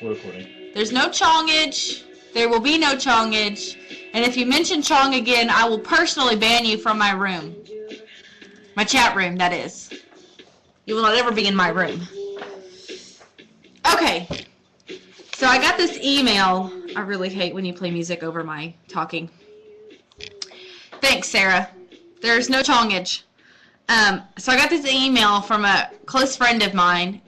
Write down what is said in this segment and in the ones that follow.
We're recording. There's no chongage. There will be no chongage. And if you mention chong again, I will personally ban you from my room. My chat room, that is. You will not ever be in my room. Okay. So I got this email. I really hate when you play music over my talking. Thanks, Sarah. There's no chongage. So I got this email from a close friend of mine,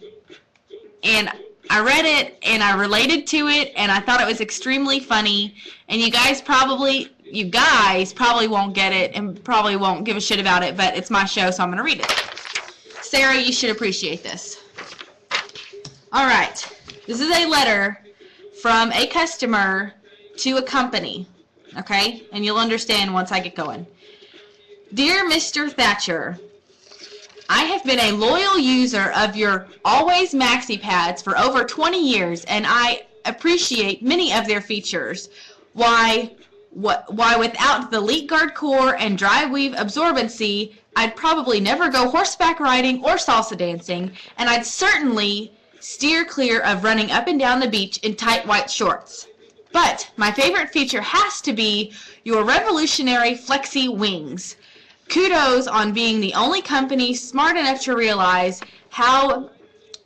and I read it, and I related to it, and I thought it was extremely funny, and you guys probably won't get it and probably won't give a shit about it, but it's my show, so I'm going to read it. Sarah, you should appreciate this. All right. This is a letter from a customer to a company, okay? And you'll understand once I get going. Dear Mr. Thatcher, I have been a loyal user of your Always Maxi pads for over 20 years, and I appreciate many of their features. Why without the leak guard core and dry weave absorbency, I'd probably never go horseback riding or salsa dancing, and I'd certainly steer clear of running up and down the beach in tight white shorts. But my favorite feature has to be your revolutionary flexi wings. Kudos on being the only company smart enough to realize how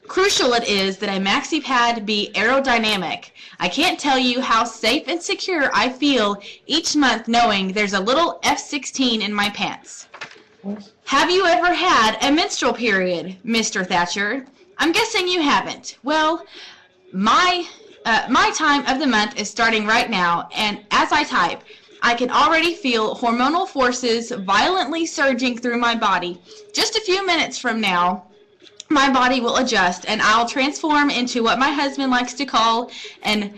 crucial it is that a maxi pad be aerodynamic. I can't tell you how safe and secure I feel each month knowing there's a little F-16 in my pants. Have you ever had a menstrual period, Mr. Thatcher? I'm guessing you haven't. Well, my time of the month is starting right now, and as I type, I can already feel hormonal forces violently surging through my body. Just a few minutes from now, my body will adjust, and I'll transform into what my husband likes to call an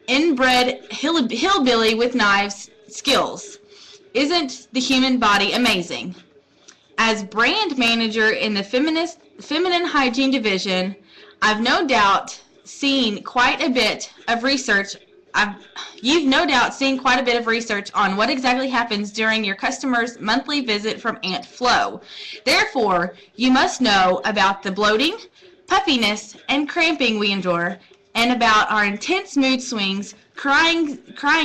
inbred hillbilly with knives skills. Isn't the human body amazing? As brand manager in the feminine hygiene division, I've no doubt seen quite a bit of research. You've no doubt seen quite a bit of research on what exactly happens during your customer's monthly visit from Aunt Flo. Therefore, you must know about the bloating, puffiness, and cramping we endure, and about our intense mood swings, crying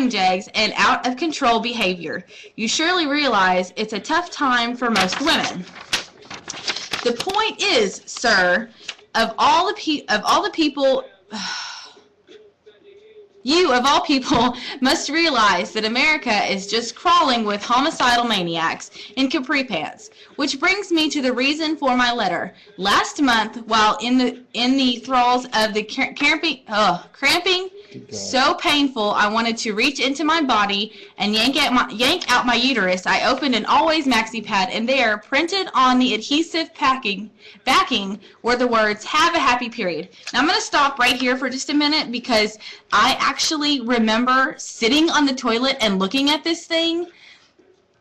jags, and out-of-control behavior. You surely realize it's a tough time for most women. The point is, sir, of all people, you, of all people, must realize that America is just crawling with homicidal maniacs in capri pants. Which brings me to the reason for my letter. Last month, while in the thralls of the cramping, so painful, I wanted to reach into my body and yank out my uterus. I opened an Always Maxi pad, and there, printed on the adhesive backing, were the words, "Have a happy period." Now I'm going to stop right here for just a minute because I actually remember sitting on the toilet and looking at this thing,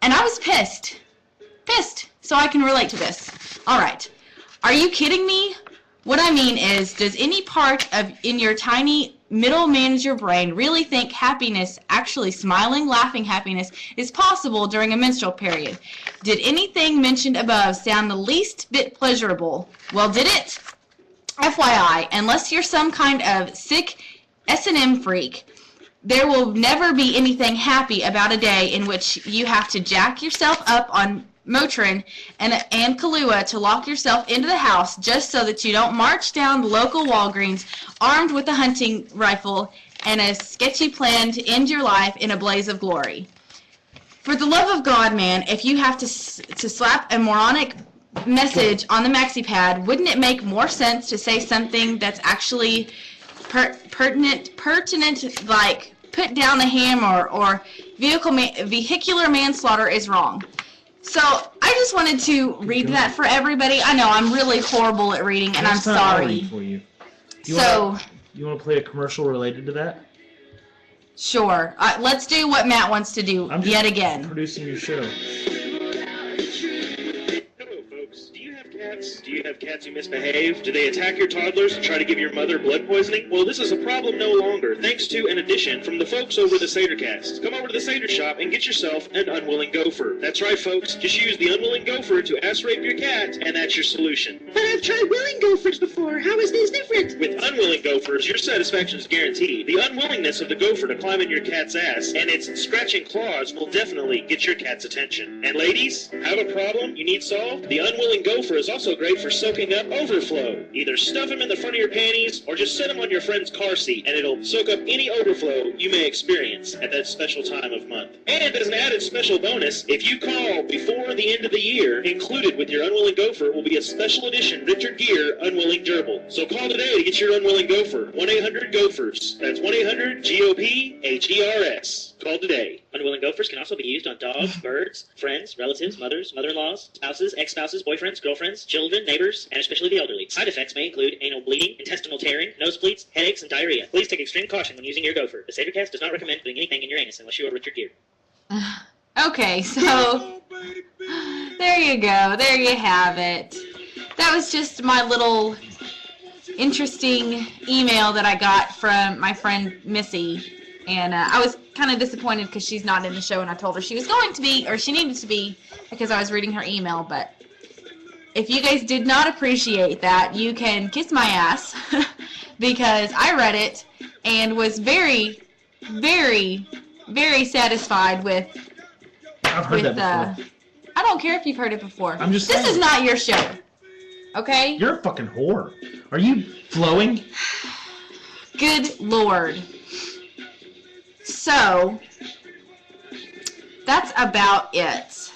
and I was pissed. So I can relate to this. All right. Are you kidding me? What I mean is, does any part in your tiny middle manager brain really think happiness, actually smiling, laughing happiness, is possible during a menstrual period? Did anything mentioned above sound the least bit pleasurable? Well, did it? FYI, unless you're some kind of sick S&M freak, there will never be anything happy about a day in which you have to jack yourself up on Motrin and Kahlua to lock yourself into the house just so that you don't march down the local Walgreens armed with a hunting rifle and a sketchy plan to end your life in a blaze of glory. For the love of God, man, if you have to slap a moronic message on the maxi pad, wouldn't it make more sense to say something that's actually pertinent, like put down the hammer or vehicular manslaughter is wrong? So I just wanted to read that for everybody. I know I'm really horrible at reading, and I'm sorry. For you. You want to play a commercial related to that? Sure. Let's do what Matt wants to do yet again. Producing your show. Hello, folks. Do you have cats? Do you you have cats who misbehave? Do they attack your toddlers and try to give your mother blood poisoning? Well, this is a problem no longer, thanks to an addition from the folks over at the Satercast. Come over to the Sater shop and get yourself an unwilling gopher. That's right, folks. Just use the unwilling gopher to ass rape your cat, and that's your solution. But I've tried willing gophers before. How is this different? With unwilling gophers, your satisfaction is guaranteed. The unwillingness of the gopher to climb in your cat's ass and its scratching claws will definitely get your cat's attention. And ladies, have a problem you need solved? The unwilling gopher is also great for soaking up overflow. Either stuff him in the front of your panties or just set him on your friend's car seat and it'll soak up any overflow you may experience at that special time of month. And as an added special bonus, if you call before the end of the year, included with your unwilling gopher will be a special edition Richard Gere unwilling gerbil. So call today to get your unwilling gopher. 1-800-GOPHERS. That's 1-800-GOPHERS. Call today. Unwilling gophers can also be used on dogs, birds, friends, relatives, mothers, mother-in-laws, spouses, ex-spouses, boyfriends, girlfriends, children, neighbors, and especially the elderly. Side effects may include anal bleeding, intestinal tearing, nosebleeds, headaches, and diarrhea. Please take extreme caution when using your gopher. The Satercast does not recommend putting anything in your anus unless you are Richard Gere. Okay, so there you go. There you have it. That was just my little interesting email that I got from my friend Missy. And I was kind of disappointed because she's not in the show, and I told her she was going to be, or she needed to be, because I was reading her email. But if you guys did not appreciate that, you can kiss my ass because I read it and was very, very, very satisfied with. I've heard that before. I don't care if you've heard it before. I'm just This saying. is not your show. Okay? You're a fucking whore. Are you flowing? Good Lord. So, that's about it.